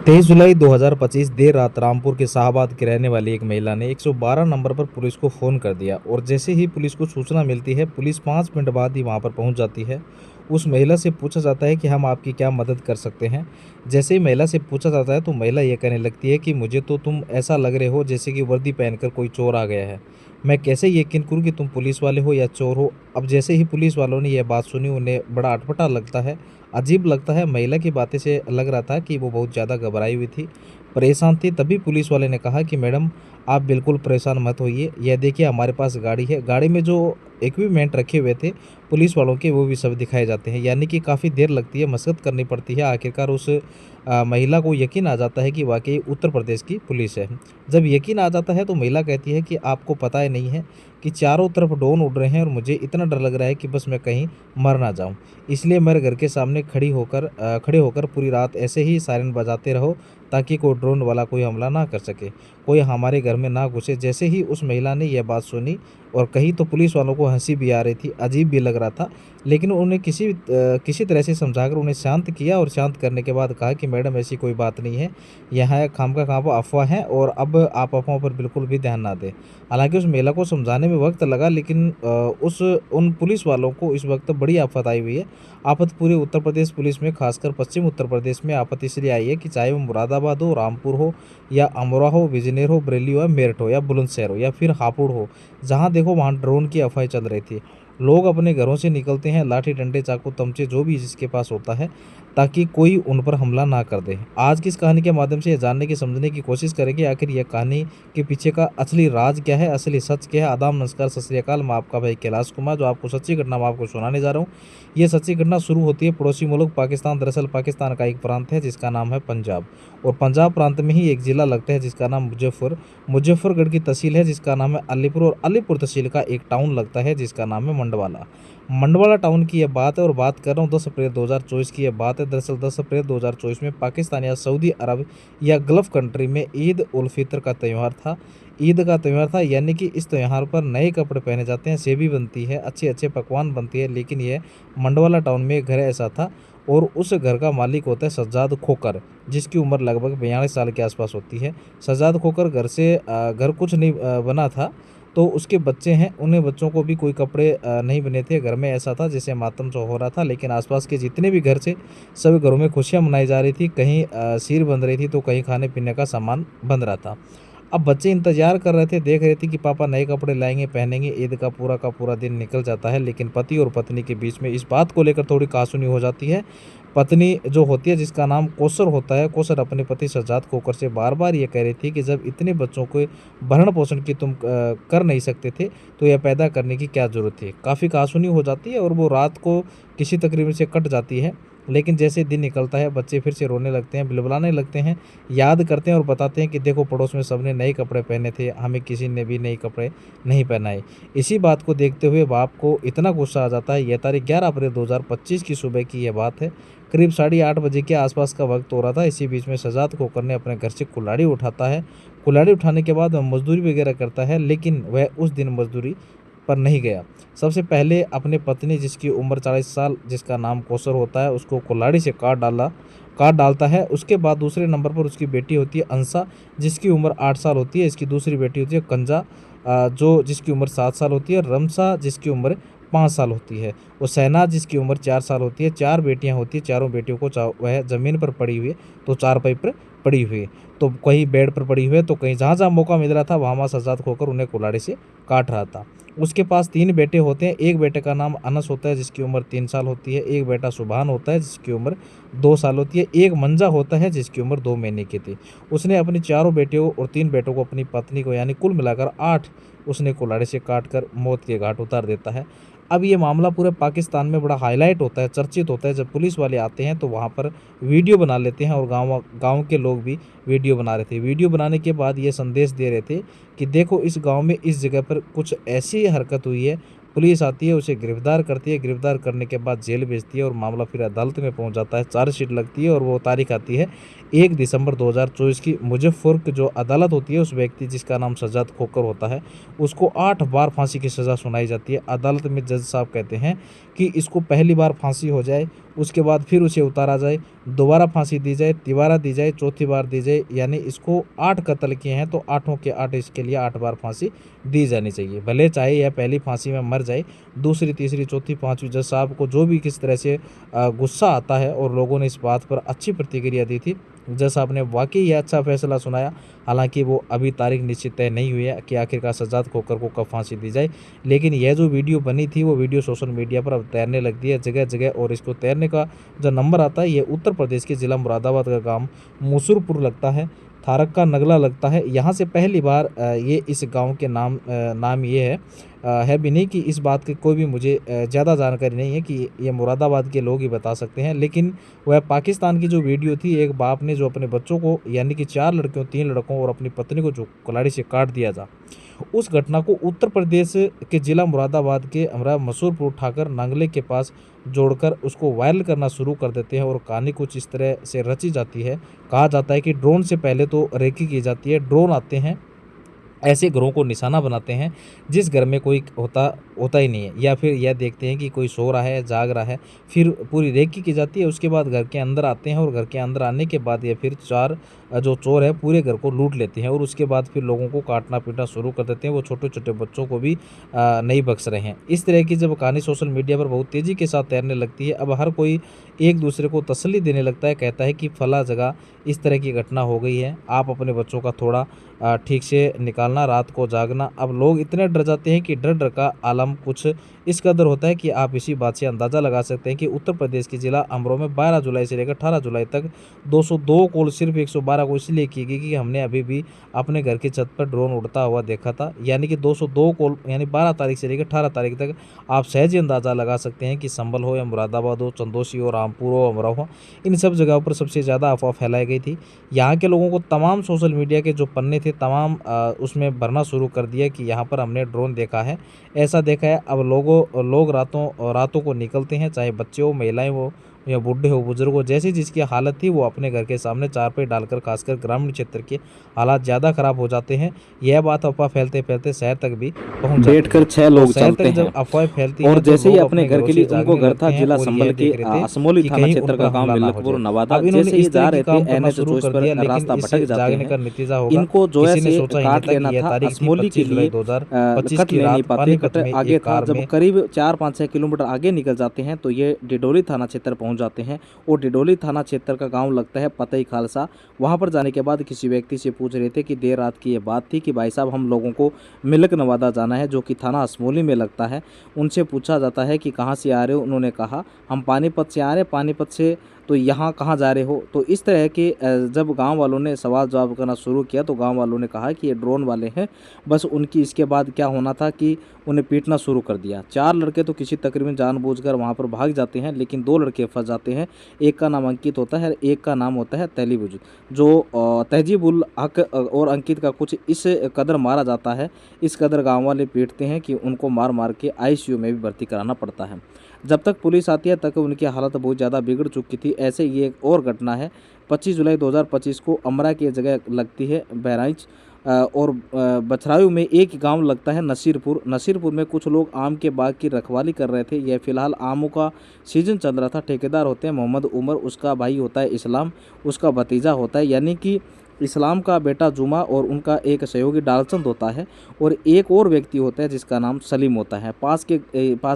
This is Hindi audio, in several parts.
23 जुलाई 2025 देर रात रामपुर के शाहबाद की रहने वाली एक महिला ने 112 नंबर पर पुलिस को फ़ोन कर दिया और जैसे ही पुलिस को सूचना मिलती है, पुलिस 5 मिनट बाद ही वहां पर पहुंच जाती है। उस महिला से पूछा जाता है कि हम आपकी क्या मदद कर सकते हैं। जैसे ही महिला से पूछा जाता है तो महिला ये कहने लगती है कि मुझे तो तुम ऐसा लग रहे हो जैसे कि वर्दी पहनकर कोई चोर आ गया है। मैं कैसे यकीन करूं कि तुम पुलिस वाले हो या चोर हो। अब जैसे ही पुलिस वालों ने यह बात सुनी, उन्हें बड़ा अटपटा लगता है, अजीब लगता है। महिला की बातें से लग रहा था कि वो बहुत ज़्यादा घबराई हुई थी, परेशान थी। तभी पुलिस वाले ने कहा कि मैडम, आप बिल्कुल परेशान मत होइए, यह देखिए हमारे पास गाड़ी है। गाड़ी में जो इक्विपमेंट रखे हुए थे पुलिस वालों के, वो भी सब दिखाए जाते हैं। यानी कि काफ़ी देर लगती है, मशक्कत करनी पड़ती है। आखिरकार उस महिला को यकीन आ जाता है कि वाकई उत्तर प्रदेश की पुलिस है। जब यकीन आ जाता है तो महिला कहती है कि आपको पता ही नहीं है कि चारों तरफ ड्रोन उड़ रहे हैं और मुझे इतना डर लग रहा है कि बस मैं कहीं मर ना जाऊं। इसलिए मेरे घर के सामने खड़े होकर पूरी रात ऐसे ही सायरन बजाते रहो, ताकि कोई ड्रोन वाला कोई हमला ना कर सके, कोई हमारे घर में ना घुसे। जैसे ही उस महिला ने यह बात सुनी और कही तो पुलिस वालों को हंसी भी आ रही थी, अजीब भी लग रहा था। लेकिन उन्हें किसी तरह से समझाकर उन्हें शांत किया और शांत करने के बाद कहा कि मैडम, ऐसी कोई बात नहीं है, यहाँ खामखा खामखा अफवाह है और अब आप अफवाहों पर बिल्कुल भी ध्यान ना दें। हालांकि उस महिला को समझाने में वक्त लगा, लेकिन उस उन पुलिस वालों को इस वक्त बड़ी आफत आई हुई है। आफत पूरे उत्तर प्रदेश पुलिस में, खासकर पश्चिम उत्तर प्रदेश में आफत इसलिए आई है कि चाहे वो मुरादाबाद हो, रामपुर हो या अमरोहा हो, बिजनौर हो, बरेली हो, या मेरठ हो, या बुलंदशहर हो, या फिर हापुड़ हो, जहाँ देखो वहाँ ड्रोन की अफवाहें चल रही थी। लोग अपने घरों से निकलते हैं, लाठी डंडे चाकू तमचे जो भी जिसके पास होता है, ताकि कोई उन पर हमला ना कर दे। आज की इस कहानी के माध्यम से ये जानने की समझने की कोशिश करेंगे आखिर यह कहानी के पीछे का असली राज क्या है, असली सच क्या है। आदाब, नमस्कार, सत श्री अकाल। मैं आपका भाई कैलाश कुमार, जो आपको सच्ची घटना मैं आपको सुनाने जा रहा हूँ। ये सच्ची घटना शुरू होती है पड़ोसी मुल्क पाकिस्तान। दरअसल पाकिस्तान का एक प्रांत है जिसका नाम है पंजाब, और पंजाब प्रांत में ही एक ज़िला लगता है जिसका नाम मुजफ्फरगढ़ की तहसील है जिसका नाम है अलीपुर, और अलीपुर तहसील का एक टाउन लगता है जिसका नाम है मंडवाला। मंडवाला टाउन की यह बात है, और बात कर रहा हूँ 10 अप्रैल 2024 की यह बात है। दरअसल 10 अप्रैल 2024 में पाकिस्तान या सऊदी अरब या गल्फ़ कंट्री में ईद उल फितर का त्यौहार था। ईद का त्यौहार था, यानी कि इस त्यौहार पर नए कपड़े पहने जाते हैं, सेवी बनती है, अच्छे अच्छे पकवान बनती है। लेकिन यह मंडवाला टाउन में एक घर ऐसा था, और उस घर का मालिक होता है सज्जाद खोकर, जिसकी उम्र लगभग 42 साल के आसपास होती है। सज्जाद खोकर घर कुछ नहीं बना था, तो उसके बच्चे हैं, उन्हें बच्चों को भी कोई कपड़े नहीं बने थे। घर में ऐसा था जैसे मातम सा हो रहा था। लेकिन आसपास के जितने भी घर थे, सभी घरों में खुशियाँ मनाई जा रही थी। कहीं खीर बन रही थी तो कहीं खाने पीने का सामान बन रहा था। अब बच्चे इंतजार कर रहे थे, देख रहे थे कि पापा नए कपड़े लाएंगे, पहनेंगे। ईद का पूरा दिन निकल जाता है, लेकिन पति और पत्नी के बीच में इस बात को लेकर थोड़ी कहासुनी हो जाती है। पत्नी जो होती है, जिसका नाम कौसर होता है, कौसर अपने पति सज्जाद खोकर से बार बार ये कह रही थी कि जब इतने बच्चों को भरण पोषण की तुम कर नहीं सकते थे, तो यह पैदा करने की क्या ज़रूरत थी। काफ़ी कहासुनी हो जाती है और वो रात को किसी तकरीबन से कट जाती है। लेकिन जैसे दिन निकलता है, बच्चे फिर से रोने लगते हैं, बिलबिलाने लगते हैं, याद करते हैं और बताते हैं कि देखो पड़ोस में सबने नए कपड़े पहने थे, हमें किसी ने भी नए कपड़े नहीं पहनाए। इसी बात को देखते हुए बाप को इतना गुस्सा आ जाता है। यह तारीख 11 अप्रैल 2025 की सुबह की यह बात है। करीब 8:30 बजे के आसपास का वक्त हो रहा था। इसी बीच में सज्जाद खोकर ने अपने घर से कुल्हाड़ी उठाता है। कुल्हाड़ी उठाने के बाद वह मजदूरी वगैरह करता है, लेकिन वह उस दिन मजदूरी पर नहीं गया। सबसे पहले अपनी पत्नी, जिसकी उम्र 40 साल, जिसका नाम कौसर होता है, उसको कुल्हाड़ी से काट डालता है। उसके बाद दूसरे नंबर पर उसकी बेटी होती है अंसा, जिसकी उम्र 8 साल होती है। इसकी दूसरी बेटी होती है कंजा, जिसकी उम्र 7 साल होती है। रमसा, जिसकी उम्र 5 साल होती है। और सहना, जिसकी उम्र 4 साल होती है। 4 बेटियां होती हैं। चारों बेटियों को वह ज़मीन पर पड़ी हुई है, तो चारपाई पर पड़ी हुई है, तो कहीं बेड पर पड़ी हुई है, तो कहीं जहाँ जहाँ मौका मिल रहा था वहाँ सज्जाद खोकर उन्हें कुल्हाड़ी से काट रहा था। उसके पास 3 बेटे होते हैं। एक बेटे का नाम अनस होता है, जिसकी उम्र 3 साल होती है। एक बेटा सुभान होता है, जिसकी उम्र 2 साल होती है। एक मंजा होता है, जिसकी उम्र 2 महीने की थी। उसने अपनी चारों बेटियों और 3 बेटों को, अपनी पत्नी को, यानी कुल मिलाकर 8 उसने कुल्हाड़ी से काट कर मौत के घाट उतार देता है। अब ये मामला पूरे पाकिस्तान में बड़ा हाईलाइट होता है, चर्चित होता है। जब पुलिस वाले आते हैं तो वहाँ पर वीडियो बना लेते हैं, और गाँव के लोग भी वीडियो बना रहे थे। वीडियो बनाने के बाद ये संदेश दे रहे थे कि देखो इस गांव में इस जगह पर कुछ ऐसी हरकत हुई है। पुलिस आती है, उसे गिरफ्तार करती है, गिरफ्तार करने के बाद जेल भेजती है, और मामला फिर अदालत में पहुंच जाता है। चार्जशीट लगती है, और वो तारीख आती है 1 दिसंबर 2024 की। मुजफ्फर की जो अदालत होती है, उस व्यक्ति जिसका नाम सज्जाद खोकर होता है, उसको 8 बार फांसी की सज़ा सुनाई जाती है। अदालत में जज साहब कहते हैं कि इसको पहली बार फांसी हो जाए, उसके बाद फिर उसे उतारा जाए, दोबारा फांसी दी जाए, तिबारा दी जाए, चौथी बार दी जाए। यानी इसको 8 कत्ल किए हैं तो आठों के 8 इसके लिए 8 बार फांसी दी जानी चाहिए। भले चाहे यह पहली फांसी में मर जाए, दूसरी, तीसरी, चौथी, पाँचवीं। जज साहब को जो भी किस तरह से गुस्सा आता है और लोगों ने इस बात पर अच्छी प्रतिक्रिया दी थी। जज साहब ने वाकई यह अच्छा फैसला सुनाया। हालांकि वो अभी तारीख निश्चित तय नहीं हुई है कि आखिरकार सज्जाद खोकर को कब फांसी दी जाए, लेकिन यह जो वीडियो बनी थी वो वीडियो सोशल मीडिया पर अब तैरने लगती है जगह जगह। और इसको तैरने का जो नंबर आता है ये उत्तर प्रदेश के ज़िला मुरादाबाद का गांव मुसुरपुर लगता है, थारक का नगला लगता है। यहाँ से पहली बार ये इस गांव के नाम ये है भी नहीं कि इस बात की कोई भी मुझे ज़्यादा जानकारी नहीं है कि ये मुरादाबाद के लोग ही बता सकते हैं। लेकिन वह पाकिस्तान की जो वीडियो थी, एक बाप ने जो अपने बच्चों को यानी कि 4 लड़कियों, 3 लड़कों और अपनी पत्नी को जो कुल्हाड़ी से काट दिया था, उस घटना को उत्तर प्रदेश के ज़िला मुरादाबाद के हमरा मसूरपुर उठाकर नांगले के पास जोड़कर उसको वायरल करना शुरू कर देते हैं। और कहानी कुछ इस तरह से रची जाती है। कहा जाता है कि ड्रोन से पहले तो रेकी की जाती है। ड्रोन आते हैं, ऐसे घरों को निशाना बनाते हैं जिस घर में कोई होता ही नहीं है, या फिर यह देखते हैं कि कोई सो रहा है, जाग रहा है। फिर पूरी रेकी की जाती है। उसके बाद घर के अंदर आते हैं और घर के अंदर आने के बाद ये फिर 4 जो चोर है पूरे घर को लूट लेते हैं। और उसके बाद फिर लोगों को काटना पीटना शुरू कर देते हैं। वो छोटे छोटे बच्चों को भी नहीं बख्श रहे हैं। इस तरह की जब कहानी सोशल मीडिया पर बहुत तेज़ी के साथ तैरने लगती है, अब हर कोई एक दूसरे को तसल्ली देने लगता है, कहता है कि फला जगह इस तरह की घटना हो गई है, आप अपने बच्चों का थोड़ा ठीक से निकालना, रात को जागना। अब लोग इतने डर जाते हैं कि डर डर का आलम कुछ इस कदर होता है कि आप इसी बात से अंदाज़ा लगा सकते हैं कि उत्तर प्रदेश के ज़िला अमरोह में 12 जुलाई से लेकर 18 जुलाई तक 202 कॉल सिर्फ 112 को इसलिए की गई कि हमने अभी भी अपने घर की छत पर ड्रोन उड़ता हुआ देखा था। यानी कि 202 कॉल, यानी 12 तारीख से लेकर 18 तारीख तक आप सहज ही अंदाज़ा लगा सकते हैं कि संभल हो या मुरादाबाद हो, चंदौसी हो, रामपुर हो, अमरोह हो, इन सब जगहों पर सबसे ज़्यादा अफवाह फैलाई गई थी। यहाँ के लोगों को तमाम सोशल मीडिया के जो पन्ने थे तमाम उसमें भरना शुरू कर दिया कि यहाँ पर हमने ड्रोन देखा है, ऐसा देखा है। अब लोग रातों को निकलते हैं, चाहे बच्चे हो, महिलाएं हो या बूढ़े हो, बुजुर्ग हो, जैसी जिसकी हालत थी वो अपने घर के सामने चारपाई डालकर, खासकर ग्रामीण क्षेत्र के हालात ज़्यादा खराब हो जाते हैं। यह बात अफवाह फैलते फैलते शहर तक भी पहुँच जाती है। बैठकर 6 लोग चलते हैं जब अफवाह फैलती और है तो जैसे ही लोग अपने घर के लिए, उनको घर था जिला संभल के असमोली थाना क्षेत्र का गांव मिलकपुर नवादा। जैसे ही जा रहे थे NH 24 पर रास्ता भटक जाते हैं। इनको जो है से काट लेना था असमोली के लिए, कट ले नहीं पाते, कट आगे था। जब करीब 4-5-6 किलोमीटर आगे निकल जाते हैं तो ये डिडोली थाना क्षेत्र पहुंच जाते हैं। और डिडोली थाना क्षेत्र का गांव लगता है पतई खालसा। वहां पर जाने के बाद किसी व्यक्ति से पूछ रहे थे कि देर रात की ये बात थी कि भाई साहब हम लोगों को मिलक नवादा जाना है, जो कि थाना असमोली में लगता है। उनसे पूछा जाता है कि कहाँ से आ रहे हो। उन्होंने कहा हम पानीपत से आ रहे हैं। पानीपत से तो यहाँ कहाँ जा रहे हो। तो इस तरह के जब गांव वालों ने सवाल जवाब करना शुरू किया तो गांव वालों ने कहा कि ये ड्रोन वाले हैं। बस उनकी इसके बाद क्या होना था कि उन्हें पीटना शुरू कर दिया। 4 लड़के तो किसी तकरीबन जानबूझकर वहाँ पर भाग जाते हैं, लेकिन 2 लड़के फंस जाते हैं। एक का नाम अंकित होता है, एक का नाम होता है तहलीबुल, जो तहजीबुल हक और अंकित का कुछ इस कदर मारा जाता है, इस कदर गाँव वाले पीटते हैं कि उनको मार मार के ICU में भी भर्ती कराना पड़ता है। जब तक पुलिस आती है तक उनकी हालत बहुत ज़्यादा बिगड़ चुकी थी। ऐसे ये एक और घटना है 25 जुलाई 2025 को अमरा की जगह लगती है बहराइच और बछरायू में एक गांव लगता है नसीरपुर में कुछ लोग आम के बाग की रखवाली कर रहे थे। यह फिलहाल आमों का सीजन चल रहा था। ठेकेदार होते हैं मोहम्मद उमर, उसका भाई होता है इस्लाम, उसका भतीजा होता है यानी कि इस्लाम का बेटा जुमा, और उनका एक सहयोगी डालचंद होता है, और एक और व्यक्ति होता है जिसका नाम सलीम होता है। पास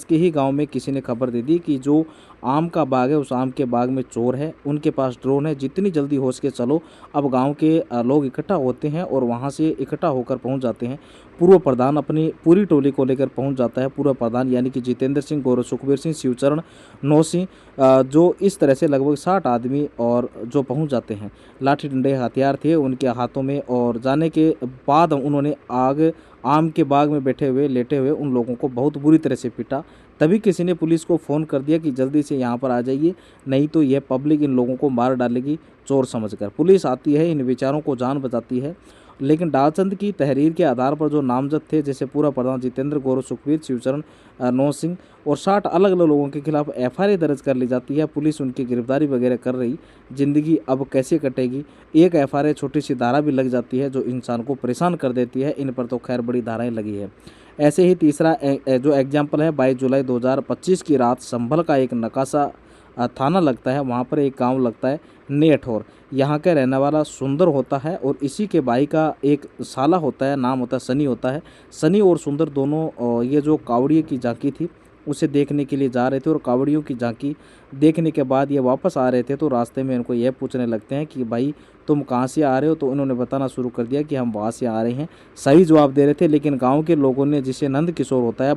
के ही गांव में किसी ने खबर दे दी कि जो आम का बाग है उस आम के बाग में चोर है, उनके पास ड्रोन है, जितनी जल्दी हो सके चलो। अब गांव के लोग इकट्ठा होते हैं और वहां से इकट्ठा होकर पहुंच जाते हैं। पूर्व प्रधान अपनी पूरी टोली को लेकर पहुंच जाता है। पूर्व प्रधान यानी कि जितेंद्र सिंह, गौरव सुखबीर सिंह, शिवचरण, नौ सिंह, जो इस तरह से लगभग 60 आदमी और जो पहुंच जाते हैं। लाठी डंडे हथियार थे उनके हाथों में, और जाने के बाद उन्होंने आम के बाग में लेटे हुए उन लोगों को बहुत बुरी तरह से पीटा। तभी किसी ने पुलिस को फ़ोन कर दिया कि जल्दी से यहाँ पर आ जाइए, नहीं तो यह पब्लिक इन लोगों को मार डालेगी चोर समझकर। पुलिस आती है, इन बेचारों को जान बचाती है, लेकिन डालचंद की तहरीर के आधार पर जो नामजद थे, जैसे पूरा प्रधान जितेंद्र, गौरव सुखबीर, शिवचरण, नौ सिंह और 60 अलग अलग लोगों के खिलाफ FIR दर्ज कर ली जाती है। पुलिस उनकी गिरफ्तारी वगैरह कर रही। ज़िंदगी अब कैसे कटेगी। एक FIR छोटी सी धारा भी लग जाती है जो इंसान को परेशान कर देती है। इन पर तो खैर बड़ी धाराएं लगी है। ऐसे ही तीसरा जो एग्जाम्पल है 22 जुलाई 2025 की रात संभल का एक नकाशा थाना लगता है, वहाँ पर एक गांव लगता है नेठौर। यहाँ का रहने वाला सुंदर होता है और इसी के भाई का एक साला होता है, नाम होता है सनी होता है। सनी और सुंदर दोनों ये जो कावड़िए की झांकी थी उसे देखने के लिए जा रहे थे और कावड़ियों की झांकी देखने के बाद ये वापस आ रहे थे तो रास्ते में इनको यह पूछने लगते हैं कि भाई तुम कहाँ से आ रहे हो। तो इन्होंने बताना शुरू कर दिया कि हम वहाँ से आ रहे हैं। सही जवाब दे रहे थे, लेकिन गांव के लोगों ने, जिसे नंद किशोर होता है,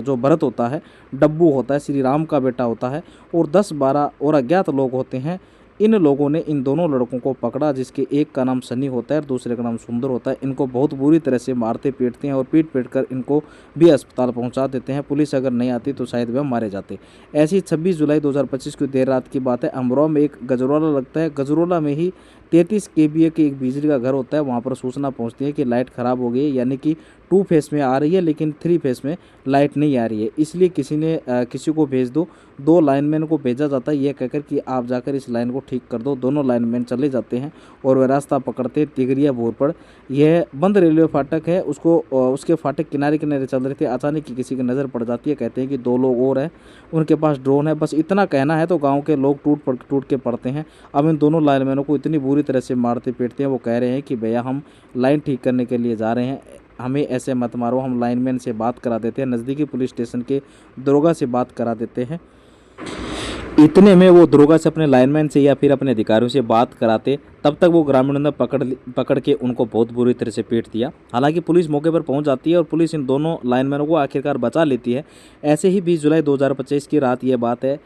जो भरत होता है, डब्बू होता है, श्री राम का बेटा होता है, और 10-12 और अज्ञात लोग होते हैं, इन लोगों ने इन दोनों लड़कों को पकड़ा, जिसके एक का नाम सनी होता है और दूसरे का नाम सुंदर होता है। इनको बहुत बुरी तरह से मारते पीटते हैं और पीट कर इनको भी अस्पताल पहुंचा देते हैं। पुलिस अगर नहीं आती तो शायद वह मारे जाते। ऐसी 26 जुलाई 2025 की देर रात की बात है। अमरोहा में एक गजरोला लगता है। गजरोला में ही 33 kVA के एक बिजली का घर होता है। वहाँ पर सूचना पहुँचती है कि लाइट ख़राब हो गई है, यानी कि 2 फेस में आ रही है लेकिन 3 फेस में लाइट नहीं आ रही है। इसलिए किसी को भेज दो। 2 लाइनमैन को भेजा जाता है यह कहकर कि आप जाकर इस लाइन को ठीक कर दो। दोनों लाइनमैन चले जाते हैं और वह रास्ता पकड़ते तिगरिया बोर पर। यह बंद रेलवे फाटक है, उसके फाटक किनारे किनारे चल रहे थे। अचानक ही किसी की नज़र पड़ जाती है। कहते हैं कि 2 लोग और हैं, उनके पास ड्रोन है। बस इतना कहना है तो गाँव के लोग टूट के पड़ते हैं। अब इन दोनों लाइनमैनों को इतनी बुरी तरह से मारते पीटते हैं। वो कह रहे हैं कि भैया हम लाइन ठीक करने के लिए जा रहे हैं, हमें ऐसे मत मारो, हम लाइनमैन से बात करा देते हैं, नज़दीकी पुलिस स्टेशन के दरोगा से बात करा देते हैं। इतने में वो दरोगा से अपने लाइनमैन से या फिर अपने अधिकारियों से बात कराते, तब तक वो ग्रामीणों ने पकड़ के उनको बहुत बुरी तरह से पीट दिया। हालांकि पुलिस मौके पर पहुंच जाती है और पुलिस इन दोनों लाइनमैनों को आखिरकार बचा लेती है। ऐसे ही 20 जुलाई 2025 की रात ये बात है।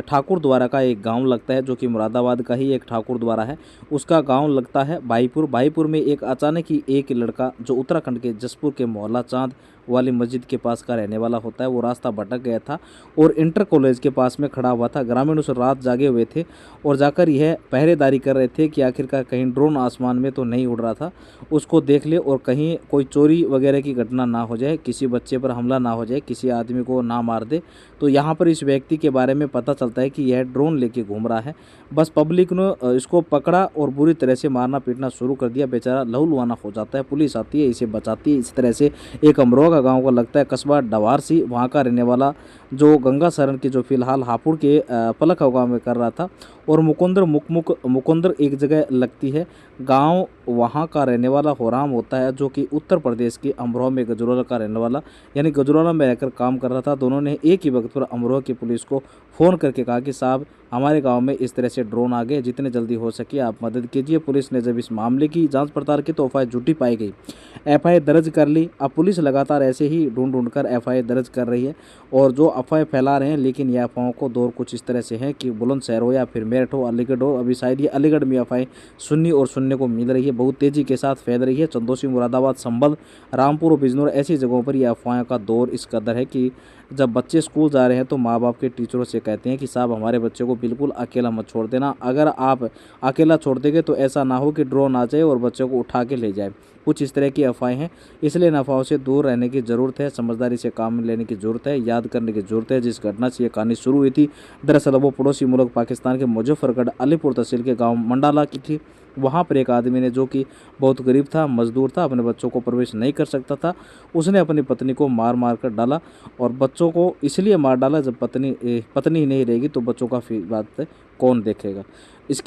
ठाकुर द्वारा का एक गांव लगता है, जो कि मुरादाबाद का ही एक ठाकुर द्वारा है। उसका गांव लगता है भाईपुर में एक अचानक ही एक लड़का, जो उत्तराखंड के जसपुर के मोहल्ला चांद वाली मस्जिद के पास का रहने वाला होता है, वो रास्ता भटक गया था और इंटर कॉलेज के पास में खड़ा हुआ था। ग्रामीण उस रात जागे हुए थे और जाकर यह पहरेदारी कर रहे थे कि आखिरकार कहीं ड्रोन आसमान में तो नहीं उड़ रहा था, उसको देख ले और कहीं कोई चोरी वगैरह की घटना ना हो जाए, किसी बच्चे पर हमला ना हो जाए, किसी आदमी को ना मार दे। तो यहाँ पर इस व्यक्ति के बारे में पता चलता है कि यह ड्रोन लेके घूम रहा है। बस पब्लिक ने इसको पकड़ा और बुरी तरह से मारना पीटना शुरू कर दिया। बेचारा लहूलुहाना हो जाता है। पुलिस आती है, इसे बचाती है। इस तरह से एक अमरोहा का गाँव का लगता है कस्बा डवारसी, वहाँ का रहने वाला जो गंगा शरण की, जो फिलहाल हापुड़ के पलक गाँव में कर रहा था, और मुकुंदर एक जगह लगती है गांव, वहां का रहने वाला होराम होता है, जो कि उत्तर प्रदेश के अमरोहा में गजरोला का रहने वाला, यानी गजरोला में रहकर काम कर रहा था। दोनों ने एक ही वक्त पर अमरोहा की पुलिस को फ़ोन करके कहा कि साहब हमारे गांव में इस तरह से ड्रोन आ गए, जितने जल्दी हो सके आप मदद कीजिए। पुलिस ने जब इस मामले की जांच पड़ताल की तो एफआईआर झूठी पाई गई। एफआईआर दर्ज कर ली। अब पुलिस लगातार ऐसे ही ढूंढ कर एफआईआर दर्ज कर रही है और जो अफवाहें फैला रहे हैं, लेकिन यह अफवाहों को दौर कुछ इस तरह से है कि बुलंदशहर हो या फिर मेरठ हो, अलीगढ़ हो, अभी शायद ये अलीगढ़ में अफवाहें सुनने को मिल रही है, बहुत तेज़ी के साथ फैल रही है। चंदौसी, मुरादाबाद, संभल, रामपुर और बिजनौर ऐसी जगहों पर यह अफवाहों का दौर इस कदर है कि जब बच्चे स्कूल जा रहे हैं तो माँ बाप के टीचरों से कहते हैं कि साहब हमारे बच्चे को बिल्कुल अकेला मत छोड़ देना, अगर आप अकेला छोड़ देंगे तो ऐसा ना हो कि ड्रोन आ जाए और बच्चों को उठा के ले जाए। कुछ इस तरह की अफवाहें हैं, इसलिए इन अफवाहों से दूर रहने की ज़रूरत है, समझदारी से काम लेने की ज़रूरत है, याद करने की ज़रूरत है जिस घटना से ये कहानी शुरू हुई थी। दरअसल वो पड़ोसी मुल्क पाकिस्तान के मुजफ्फरगढ़ अलीपुर तहसील के गाँव मंडाला की थी। वहाँ पर एक आदमी ने, जो कि बहुत गरीब था, मजदूर था, अपने बच्चों को प्रवेश नहीं कर सकता था, उसने अपनी पत्नी को मार कर डाला और बच्चों को इसलिए मार डाला, जब पत्नी ही नहीं रहेगी तो बच्चों का बात कौन देखेगा। इसके